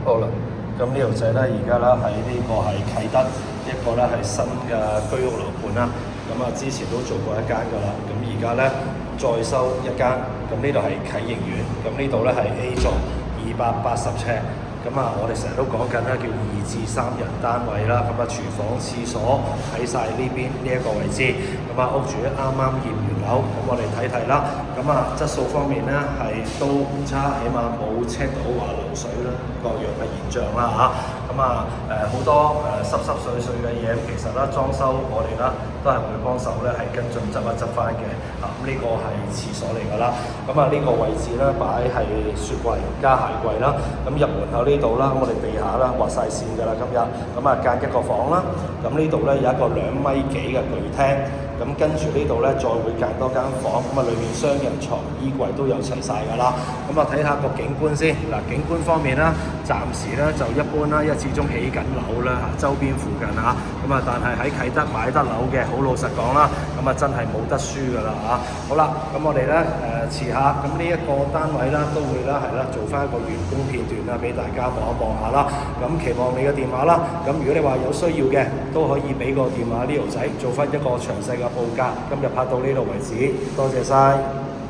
好啦，咁呢度仔咧，而家咧喺呢個係啟德一個咧係新嘅居屋樓盤啦。咁啊，之前都做過一間噶啦，咁而家咧再收一間。咁呢度係啟盈苑，咁呢度咧係 A 座280尺。咁啊，我哋成日都講緊咧叫2至3人單位啦。咁啊，廚房、廁所喺晒呢邊呢一個位置。咁啊，屋主啱啱驗完樓，咁我哋睇睇啦。咁啊，質素方面咧係都唔差，起碼冇 check 到話漏水啦，各樣嘅現象啦嚇。咁啊好多濕濕碎碎嘅嘢，其實咧裝修我哋咧都係會幫手咧係跟進執一執翻嘅。咁呢個係廁所嚟㗎啦。咁啊呢個位置咧擺係雪櫃加鞋櫃啦。咁入門口呢度啦，咁我哋地下啦畫晒線㗎啦今日。咁啊間一個房啦。咁呢度咧有一個2米幾嘅巨廳。咁跟住呢度咧，再會間多間房，咁啊裏面雙人床、衣櫃都有齊晒㗎啦。咁啊睇下個景觀先。嗱，景觀方面啦，暫時咧就一般啦，因為始終起緊樓啦嚇，周邊附近嚇。咁啊，但係喺啟德買得樓嘅，好老實講啦，咁啊真係冇得輸㗎啦嚇。好啦，咁我哋咧遲下，咁呢一個單位啦，都會啦係啦，做翻一個完工片段啦，俾大家望一望下啦。咁期望你嘅電話啦。咁如果你話有需要嘅，都可以俾個電話呢條仔做翻一個詳細嘅報價。今日拍到呢度為止，多謝晒。